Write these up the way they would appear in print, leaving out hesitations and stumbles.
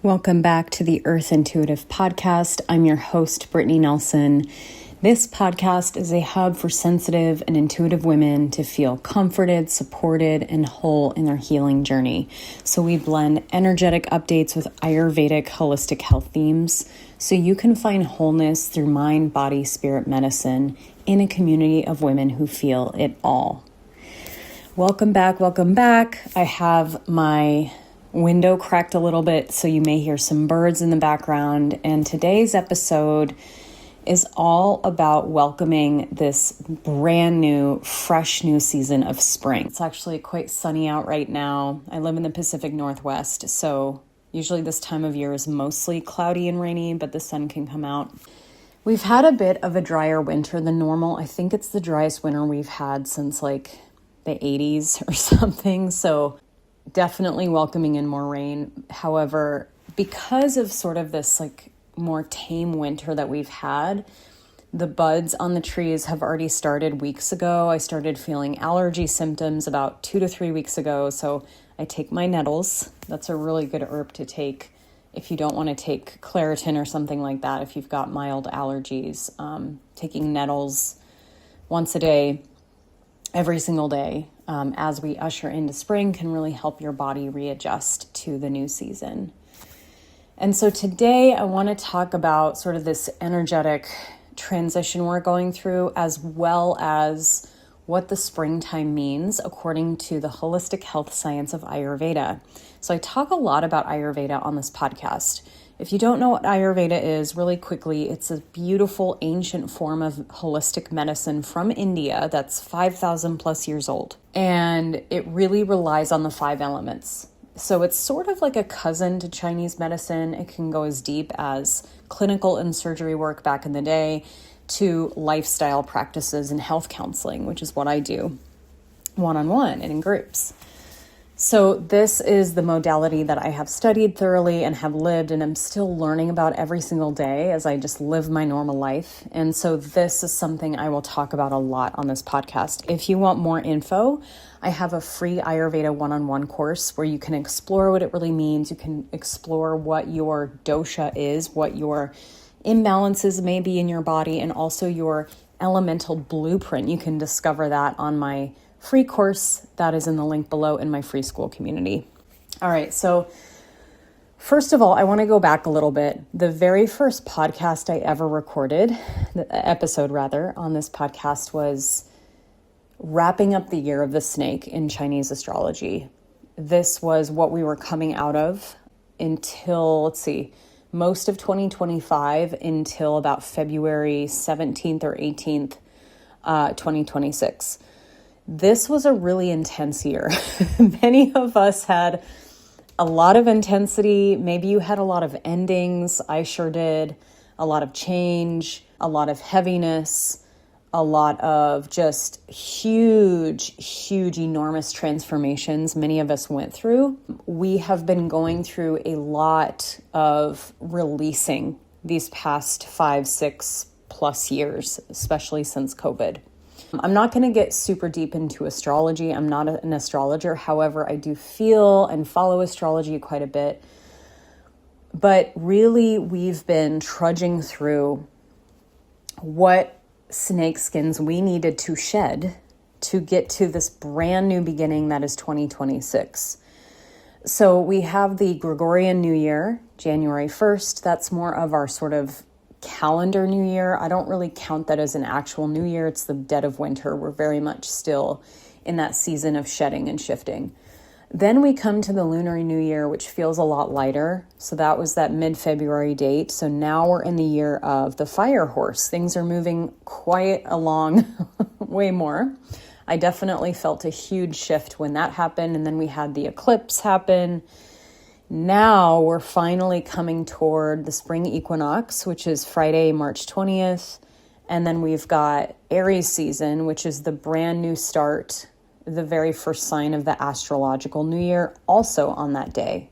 Welcome back to the Earth Intuitive Podcast. I'm your host, Brittany Nelson. This podcast is a hub for sensitive and intuitive women to feel comforted, supported, and whole in their healing journey. So we blend energetic updates with Ayurvedic holistic health themes so you can find wholeness through mind, body, spirit medicine in a community of women who feel it all. Welcome back. I have my window cracked a little bit, so you may hear some birds in the background. And today's episode is all about welcoming this brand new, fresh new season of spring. It's actually quite sunny out right now. I live in the Pacific Northwest, so usually this time of year is mostly cloudy and rainy, but the sun can come out. We've had a bit of a drier winter than normal. I think it's the driest winter we've had since like the 80s or something. So definitely welcoming in more rain. However, because of sort of this like more tame winter that we've had, the buds on the trees have already started weeks ago. I started feeling allergy symptoms about 2 to 3 weeks ago. So I take my nettles. That's a really good herb to take if you don't want to take Claritin or something like that. If you've got mild allergies, taking nettles once a day, every single day, as we usher into spring can really help your body readjust to the new season. And so today I want to talk about sort of this energetic transition we're going through, as well as what the springtime means according to the holistic health science of Ayurveda. So I talk a lot about Ayurveda on this podcast. If you don't know what Ayurveda is, really quickly, it's a beautiful ancient form of holistic medicine from India that's 5,000 plus years old. And it really relies on the 5 elements. So it's sort of like a cousin to Chinese medicine. It can go as deep as clinical and surgery work back in the day to lifestyle practices and health counseling, which is what I do one-on-one and in groups. So this is the modality that I have studied thoroughly and have lived, and I'm still learning about every single day as I just live my normal life. And so this is something I will talk about a lot on this podcast. If you want more info, I have a free Ayurveda one-on-one course where you can explore what it really means. You can explore what your dosha is, what your imbalances may be in your body, and also your elemental blueprint. You can discover that on my free course that is in the link below in my free school community. All right, so first of all, I want to go back a little bit. The very first podcast I ever recorded, episode rather, on this podcast was wrapping up the year of the snake in Chinese astrology. This was what we were coming out of until, most of 2025 until about February 17th or 18th, 2026. This was a really intense year. Many of us had a lot of intensity. Maybe you had a lot of endings. I sure did. A lot of change, a lot of heaviness, a lot of just huge, enormous transformations many of us went through. We have been going through a lot of releasing these past 5-6 plus years, especially since COVID. I'm not going to get super deep into astrology. I'm not an astrologer. However, I do feel and follow astrology quite a bit. But really, we've been trudging through what snake skins we needed to shed to get to this brand new beginning that is 2026. So we have the Gregorian New Year, January 1st. That's more of our sort of calendar New Year. I don't really count that as an actual New Year. It's the dead of winter. We're very much still in that season of shedding and shifting. Then we come to the Lunar New Year, which feels a lot lighter. So that was that mid-February date. So now we're in the year of the fire horse. Things are moving quite along way more. I definitely felt a huge shift when that happened. And then we had the eclipse happen. Now we're finally coming toward the spring equinox, which is Friday, March 20th. And then we've got Aries season, which is the brand new start, the very first sign of the astrological new year, also on that day.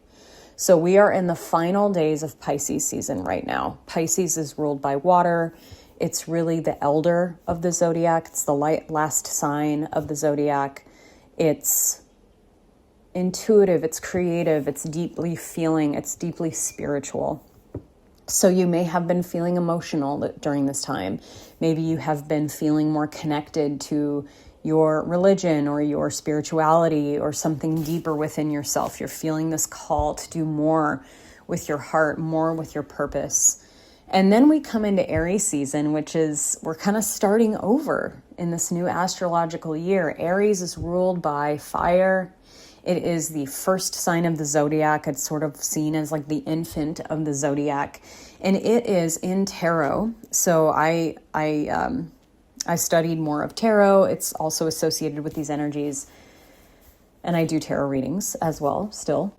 So we are in the final days of Pisces season right now. Pisces is ruled by water. It's really the elder of the zodiac. It's the last sign of the zodiac. It's intuitive, it's creative, it's deeply feeling, it's deeply spiritual. So you may have been feeling emotional during this time. Maybe you have been feeling more connected to your religion or your spirituality or something deeper within yourself. You're feeling this call to do more with your heart, more with your purpose. And then we come into Aries season, which is, we're kind of starting over in this new astrological year. Aries is ruled by fire. It is the first sign of the zodiac. It's sort of seen as like the infant of the zodiac. And it is in tarot. So I studied more of tarot. It's also associated with these energies. And I do tarot readings as well still.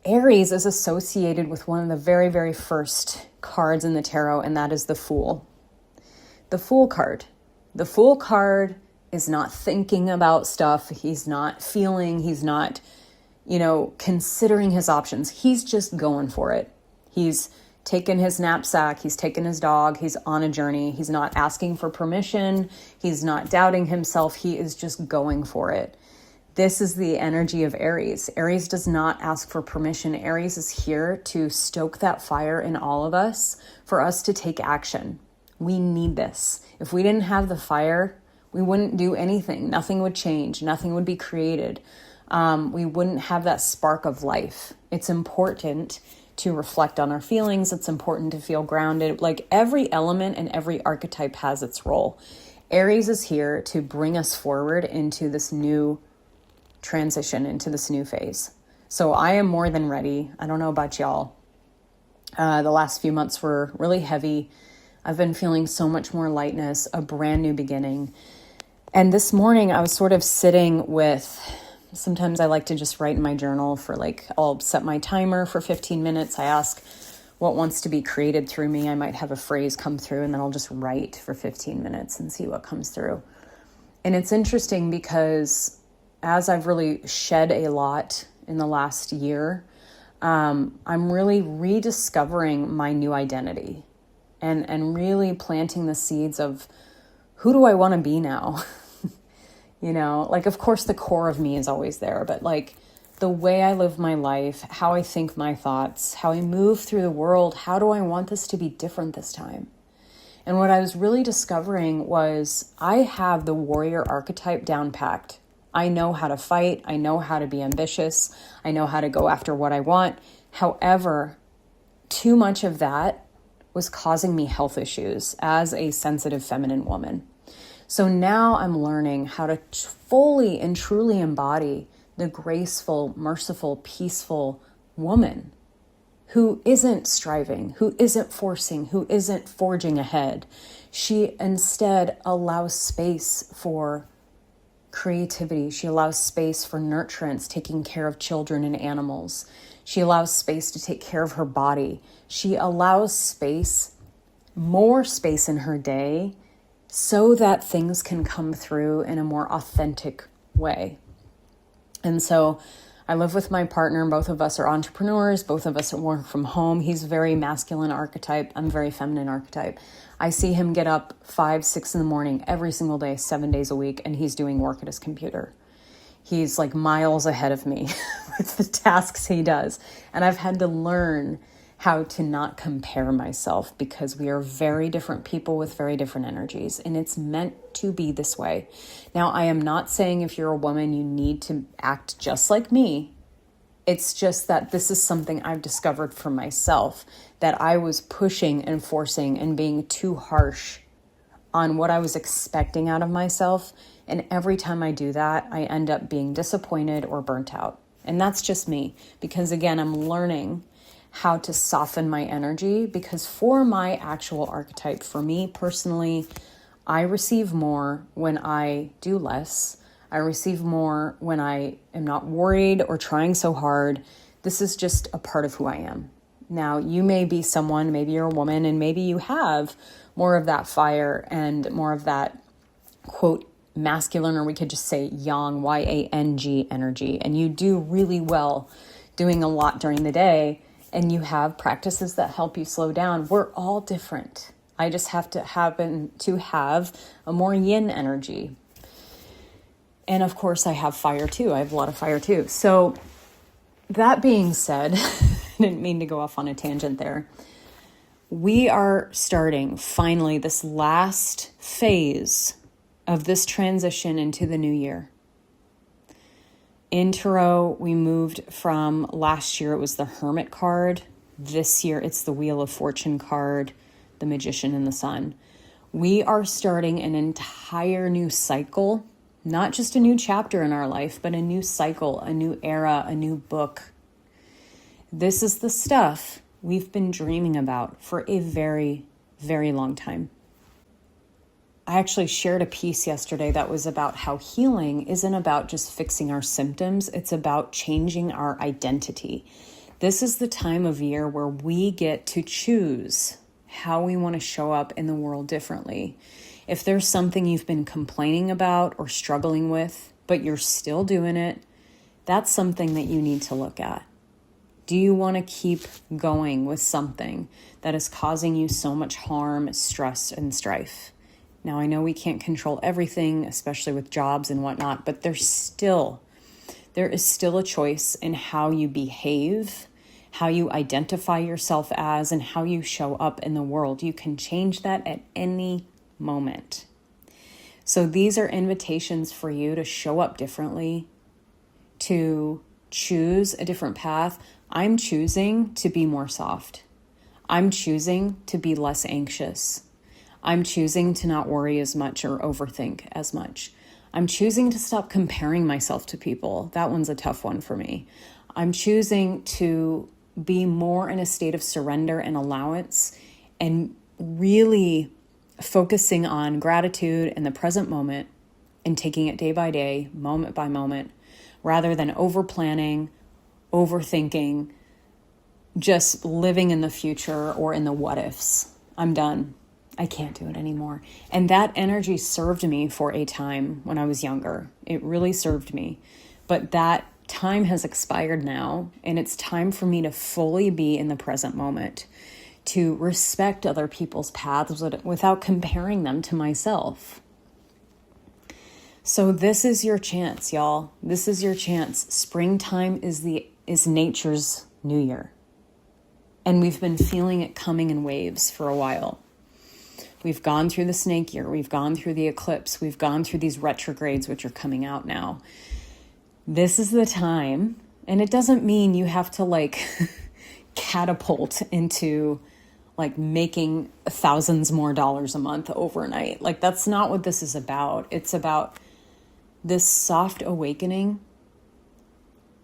Aries is associated with one of the very, very first cards in the tarot, and that is the Fool. The Fool card. The Fool card is not thinking about stuff. He's not feeling. He's not, considering his options. He's just going for it. He's taken his knapsack. He's taken his dog. He's on a journey. He's not asking for permission. He's not doubting himself. He is just going for it. This is the energy of Aries. Aries does not ask for permission. Aries is here to stoke that fire in all of us for us to take action. We need this. If we didn't have the fire, we wouldn't do anything. Nothing would change. Nothing would be created. We wouldn't have that spark of life. It's important to reflect on our feelings. It's important to feel grounded. Like every element and every archetype has its role. Aries is here to bring us forward into this new transition, into this new phase. So I am more than ready. I don't know about y'all. The last few months were really heavy. I've been feeling so much more lightness, a brand new beginning. And this morning I was sort of sitting with, sometimes I like to just write in my journal for I'll set my timer for 15 minutes. I ask what wants to be created through me. I might have a phrase come through and then I'll just write for 15 minutes and see what comes through. And it's interesting because as I've really shed a lot in the last year, I'm really rediscovering my new identity and really planting the seeds of who do I want to be now? Of course the core of me is always there, but the way I live my life, how I think my thoughts, how I move through the world, how do I want this to be different this time? And what I was really discovering was I have the warrior archetype down packed. I know how to fight. I know how to be ambitious. I know how to go after what I want. However, too much of that was causing me health issues as a sensitive feminine woman. So now I'm learning how to fully and truly embody the graceful, merciful, peaceful woman who isn't striving, who isn't forcing, who isn't forging ahead. She instead allows space for creativity. She allows space for nurturance, taking care of children and animals. She allows space to take care of her body. She allows space, more space in her day, so that things can come through in a more authentic way. And so I live with my partner. Both of us are entrepreneurs. Both of us work from home. He's very masculine archetype. I'm very feminine archetype. I see him get up 5, 6 in the morning every single day, 7 days a week, and he's doing work at his computer. He's miles ahead of me with the tasks he does. And I've had to learn how to not compare myself because we are very different people with very different energies, and it's meant to be this way. Now, I am not saying if you're a woman, you need to act just like me. It's just that this is something I've discovered for myself, that I was pushing and forcing and being too harsh on what I was expecting out of myself. And every time I do that, I end up being disappointed or burnt out. And that's just me, because again, I'm learning how to soften my energy, because for my actual archetype, for me personally, I receive more when I do less. I receive more when I am not worried or trying so hard. This is just a part of who I am. Now, you may be someone, maybe you're a woman, and maybe you have more of that fire and more of that, quote, masculine, or we could just say yang, Y-A-N-G energy. And you do really well doing a lot during the day, and you have practices that help you slow down. We're all different. I just happen to have a more yin energy. And of course, I have fire too. I have a lot of fire too. So that being said, I didn't mean to go off on a tangent there. We are starting finally this last phase of this transition into the new year. In Tarot, we moved from last year, it was the Hermit card. This year, it's the Wheel of Fortune card, the Magician and the Sun. We are starting an entire new cycle, not just a new chapter in our life, but a new cycle, a new era, a new book. This is the stuff we've been dreaming about for a very, very long time. I actually shared a piece yesterday that was about how healing isn't about just fixing our symptoms. It's about changing our identity. This is the time of year where we get to choose how we want to show up in the world differently. If there's something you've been complaining about or struggling with, but you're still doing it, that's something that you need to look at. Do you want to keep going with something that is causing you so much harm, stress, and strife? Now, I know we can't control everything, especially with jobs and whatnot, but there is still a choice in how you behave, how you identify yourself as, and how you show up in the world. You can change that at any moment. So these are invitations for you to show up differently, to choose a different path. I'm choosing to be more soft. I'm choosing to be less anxious. I'm choosing to not worry as much or overthink as much. I'm choosing to stop comparing myself to people. That one's a tough one for me. I'm choosing to be more in a state of surrender and allowance and really focusing on gratitude in the present moment and taking it day by day, moment by moment, rather than over planning, overthinking, just living in the future or in the what ifs. I'm done. I can't do it anymore. And that energy served me for a time when I was younger. It really served me. But that time has expired now, and it's time for me to fully be in the present moment, to respect other people's paths without comparing them to myself. So this is your chance, y'all. This is your chance. Springtime is nature's new year. And we've been feeling it coming in waves for a while. We've gone through the snake year. We've gone through the eclipse. We've gone through these retrogrades, which are coming out now. This is the time. And it doesn't mean you have to catapult into making thousands more dollars a month overnight. That's not what this is about. It's about this soft awakening,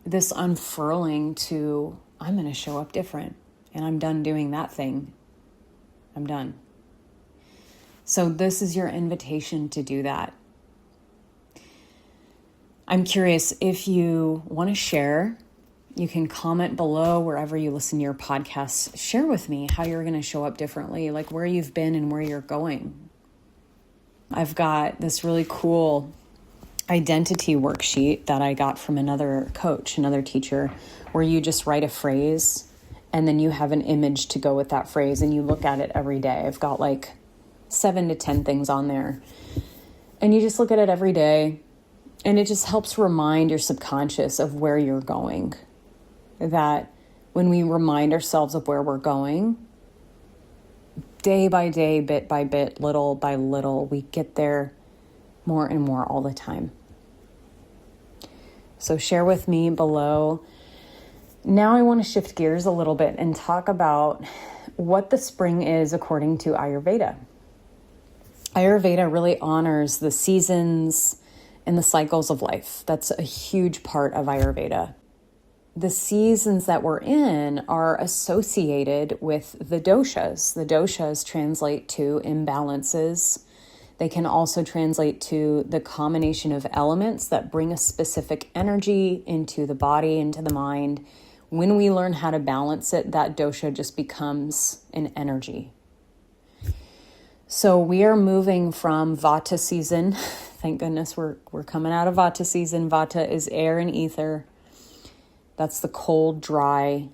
this unfurling to, I'm going to show up different. And I'm done doing that thing. I'm done. So this is your invitation to do that. I'm curious if you want to share, you can comment below wherever you listen to your podcasts. Share with me how you're going to show up differently, where you've been and where you're going. I've got this really cool identity worksheet that I got from another coach, another teacher, where you just write a phrase and then you have an image to go with that phrase and you look at it every day. I've got 7 to 10 things on there. And you just look at it every day. And it just helps remind your subconscious of where you're going. That when we remind ourselves of where we're going, day by day, bit by bit, little by little, we get there more and more all the time. So share with me below. Now I want to shift gears a little bit and talk about what the spring is according to Ayurveda. Ayurveda really honors the seasons and the cycles of life. That's a huge part of Ayurveda. The seasons that we're in are associated with the doshas. The doshas translate to imbalances. They can also translate to the combination of elements that bring a specific energy into the body, into the mind. When we learn how to balance it, that dosha just becomes an energy. So we are moving from Vata season. Thank goodness we're coming out of Vata season. Vata is air and ether. That's the cold, dry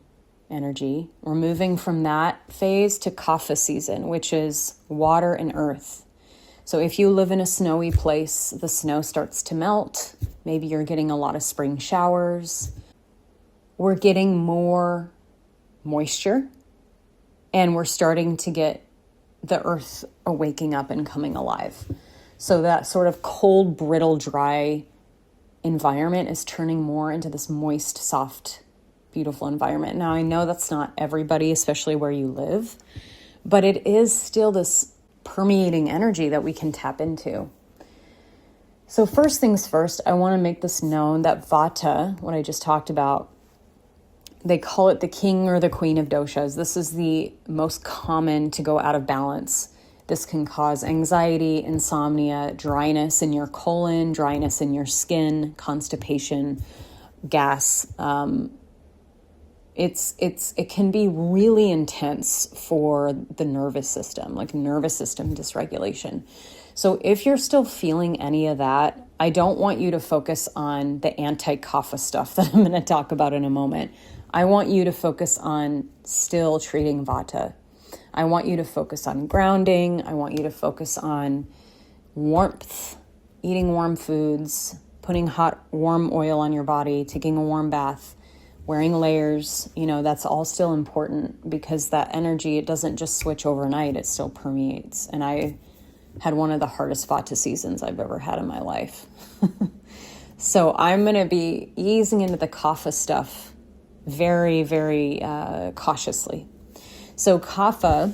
energy. We're moving from that phase to Kapha season, which is water and earth. So if you live in a snowy place, the snow starts to melt. Maybe you're getting a lot of spring showers. We're getting more moisture, and we're starting to get the earth waking up and coming alive. So that sort of cold, brittle, dry environment is turning more into this moist, soft, beautiful environment. Now, I know that's not everybody, especially where you live, but it is still this permeating energy that we can tap into. So first things first, I want to make this known that Vata, what I just talked about, they call it the king or the queen of doshas. This is the most common to go out of balance. This can cause anxiety, insomnia, dryness in your colon, dryness in your skin, constipation, gas. It can be really intense for the nervous system, like nervous system dysregulation. So if you're still feeling any of that, I don't want you to focus on the anti-Kapha stuff that I'm going to talk about in a moment. I want you to focus on still treating Vata. I want you to focus on grounding. I want you to focus on warmth, eating warm foods, putting hot, warm oil on your body, taking a warm bath, wearing layers. That's all still important because that energy, it doesn't just switch overnight. It still permeates. And I had one of the hardest Vata seasons I've ever had in my life. So I'm going to be easing into the Kapha stuff very, very cautiously. So Kapha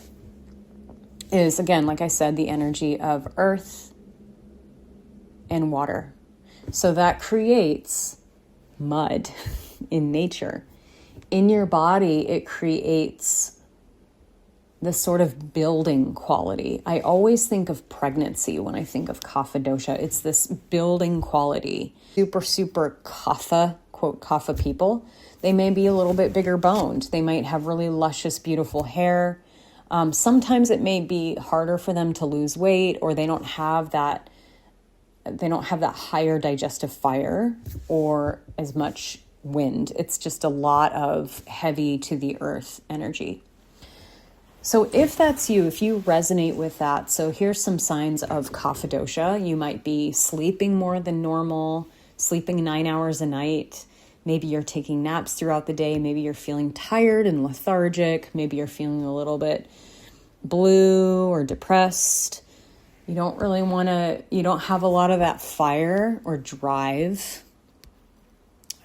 is, again, like I said, the energy of earth and water. So that creates mud in nature. In your body, it creates this sort of building quality. I always think of pregnancy when I think of Kapha dosha. It's this building quality. Super, super Kapha, quote, Kapha people, they may be a little bit bigger boned. They might have really luscious, beautiful hair. Sometimes it may be harder for them to lose weight, or they don't have that higher digestive fire or as much wind. It's just a lot of heavy to the earth energy. So if that's you, if you resonate with that, so here's some signs of Kapha dosha. You might be sleeping more than normal, sleeping 9 hours a night. Maybe you're taking naps throughout the day. Maybe you're feeling tired and lethargic. Maybe you're feeling a little bit blue or depressed. You don't have a lot of that fire or drive.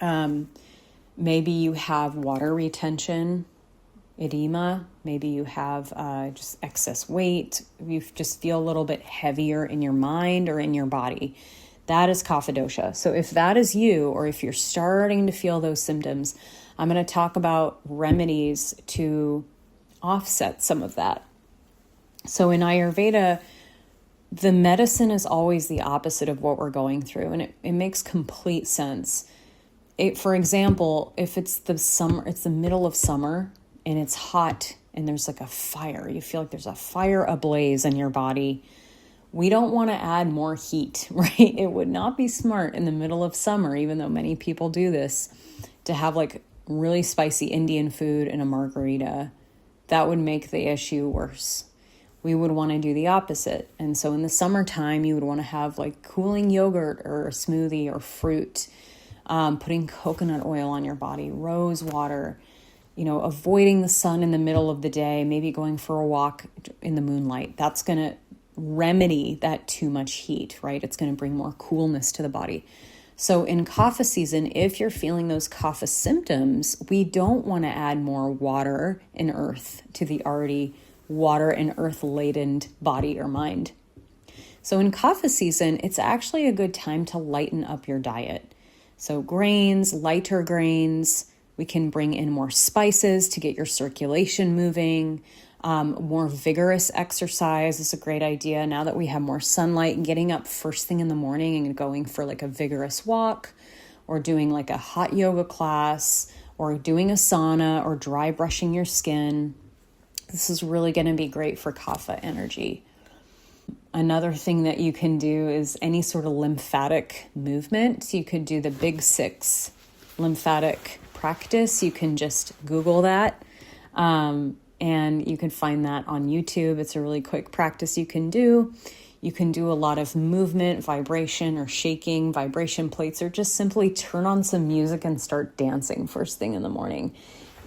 Maybe you have water retention, edema. Maybe you have just excess weight. You just feel a little bit heavier in your mind or in your body. That is Kapha dosha. So if that is you, or if you're starting to feel those symptoms, I'm going to talk about remedies to offset some of that. So in Ayurveda, the medicine is always the opposite of what we're going through, and it makes complete sense. For example, if it's the middle of summer and it's hot and there's like a fire, you feel like there's a fire ablaze in your body. We don't want to add more heat, right? It would not be smart in the middle of summer, even though many people do this, to have like really spicy Indian food and a margarita. That would make the issue worse. We would want to do the opposite. And so in the summertime, you would want to have like cooling yogurt or a smoothie or fruit, putting coconut oil on your body, rose water, avoiding the sun in the middle of the day, maybe going for a walk in the moonlight. That's going to remedy that too much heat, right? It's going to bring more coolness to the body. So in Kapha season, if you're feeling those Kapha symptoms, we don't want to add more water and earth to the already water and earth laden body or mind. So in Kapha season, it's actually a good time to lighten up your diet. So grains, lighter grains, we can bring in more spices to get your circulation moving. More vigorous exercise is a great idea now that we have more sunlight, and getting up first thing in the morning and going for like a vigorous walk, or doing like a hot yoga class, or doing a sauna, or dry brushing your skin. This is really going to be great for Kapha energy. Another thing that you can do is any sort of lymphatic movement. You could do the Big 6 lymphatic practice. You can just Google that. And you can find that on YouTube. It's a really quick practice you can do. You can do a lot of movement, vibration, or shaking, vibration plates, or just simply turn on some music and start dancing first thing in the morning.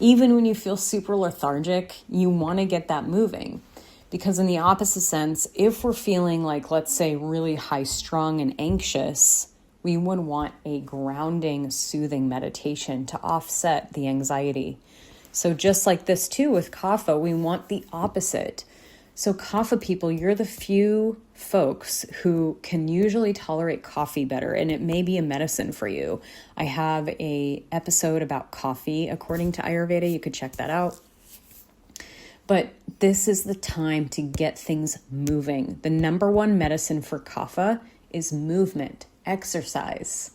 Even when you feel super lethargic, you want to get that moving. Because in the opposite sense, if we're feeling like, let's say, really high strung and anxious, we would want a grounding, soothing meditation to offset the anxiety. So just like this too with Kapha, we want the opposite. So Kapha people, you're the few folks who can usually tolerate coffee better, and it may be a medicine for you. I have a episode about coffee according to Ayurveda. You could check that out. But this is the time to get things moving. The number one medicine for Kapha is movement, exercise.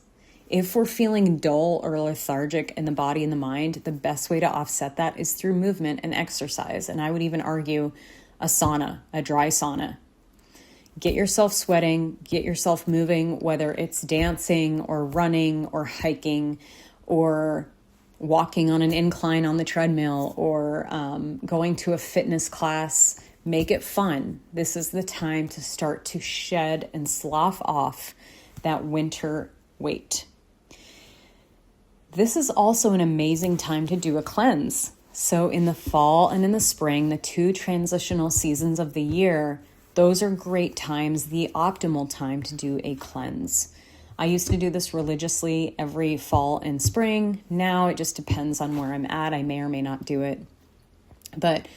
If we're feeling dull or lethargic in the body and the mind, the best way to offset that is through movement and exercise. And I would even argue a sauna, a dry sauna. Get yourself sweating, get yourself moving, whether it's dancing or running or hiking or walking on an incline on the treadmill or going to a fitness class. Make it fun. This is the time to start to shed and slough off that winter weight. This is also an amazing time to do a cleanse. So in the fall and in the spring, the two transitional seasons of the year, those are great times, the optimal time to do a cleanse. I used to do this religiously every fall and spring. Now it just depends on where I'm at. I may or may not do it. But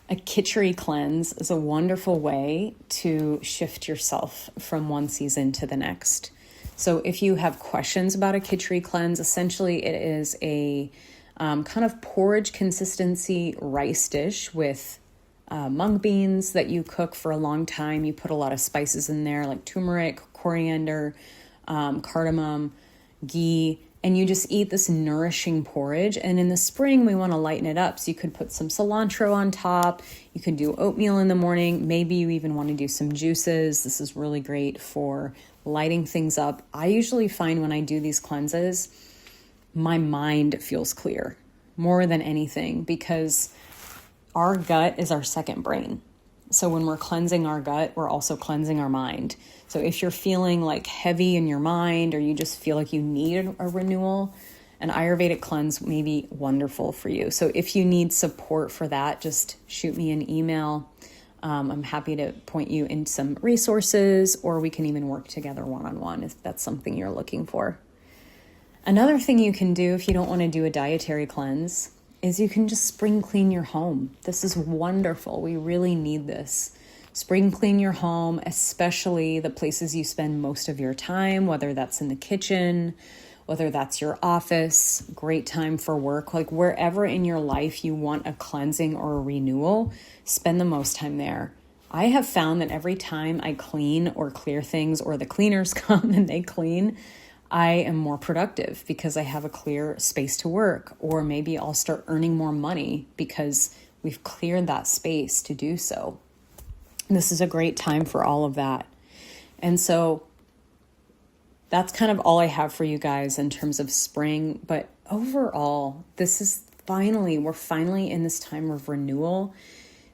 a khichdi cleanse is a wonderful way to shift yourself from one season to the next. So if you have questions about a khichdi cleanse, essentially it is a kind of porridge consistency rice dish with mung beans that you cook for a long time. You put a lot of spices in there like turmeric, coriander, cardamom, ghee, and you just eat this nourishing porridge. And in the spring, we want to lighten it up. So you could put some cilantro on top. You can do oatmeal in the morning. Maybe you even want to do some juices. This is really great for lighting things up. I usually find when I do these cleanses, my mind feels clear more than anything because our gut is our second brain. So when we're cleansing our gut, we're also cleansing our mind. So if you're feeling like heavy in your mind or you just feel like you need a renewal, an Ayurvedic cleanse may be wonderful for you. So if you need support for that, just shoot me an email. I'm happy to point you in some resources, or we can even work together one-on-one if that's something you're looking for. Another thing you can do if you don't want to do a dietary cleanse is you can just spring clean your home. This is wonderful. We really need this. Spring clean your home, especially the places you spend most of your time, whether that's in the kitchen, whether that's your office, great time for work, like wherever in your life you want a cleansing or a renewal, spend the most time there. I have found that every time I clean or clear things, or the cleaners come and they clean, I am more productive because I have a clear space to work, or maybe I'll start earning more money because we've cleared that space to do so. This is a great time for all of that. And so that's kind of all I have for you guys in terms of spring. But overall, we're finally in this time of renewal.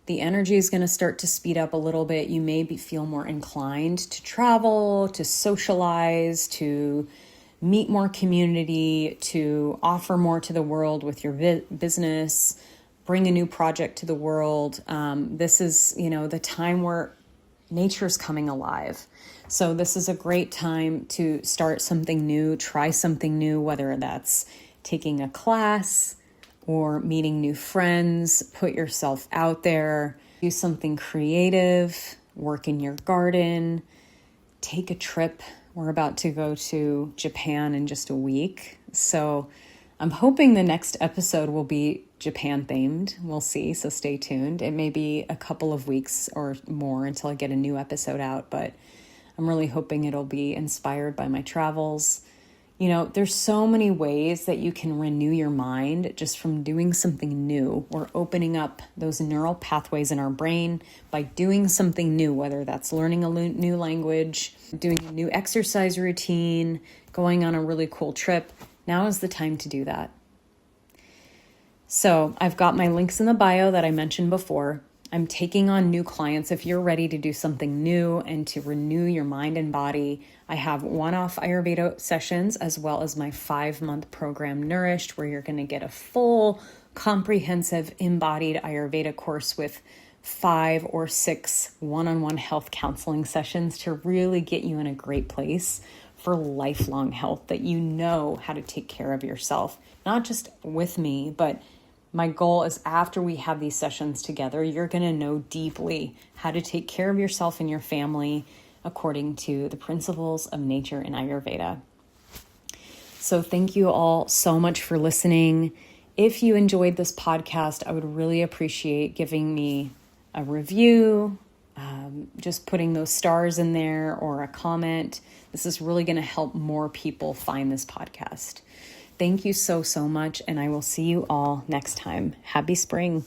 The energy is going to start to speed up a little bit. You may feel more inclined to travel, to socialize, to meet more community, to offer more to the world with your business, bring a new project to the world. This is, the time where nature's coming alive. So this is a great time to start something new, try something new, whether that's taking a class or meeting new friends, put yourself out there, do something creative, work in your garden, take a trip. We're about to go to Japan in just a week. So I'm hoping the next episode will be Japan themed. We'll see. So stay tuned. It may be a couple of weeks or more until I get a new episode out, but I'm really hoping it'll be inspired by my travels. There's so many ways that you can renew your mind just from doing something new or opening up those neural pathways in our brain by doing something new, whether that's learning a new language, doing a new exercise routine, going on a really cool trip. Now is the time to do that. So I've got my links in the bio that I mentioned before. I'm taking on new clients. If you're ready to do something new and to renew your mind and body, I have one-off Ayurveda sessions as well as my 5-month program, Nourished, where you're going to get a full, comprehensive, embodied Ayurveda course with 5 or 6 one-on-one health counseling sessions to really get you in a great place for lifelong health, that you know how to take care of yourself, not just with me, but my goal is after we have these sessions together, you're going to know deeply how to take care of yourself and your family according to the principles of nature and Ayurveda. So thank you all so much for listening. If you enjoyed this podcast, I would really appreciate giving me a review, just putting those stars in there, or a comment. This is really going to help more people find this podcast. Thank you so much, and I will see you all next time. Happy spring.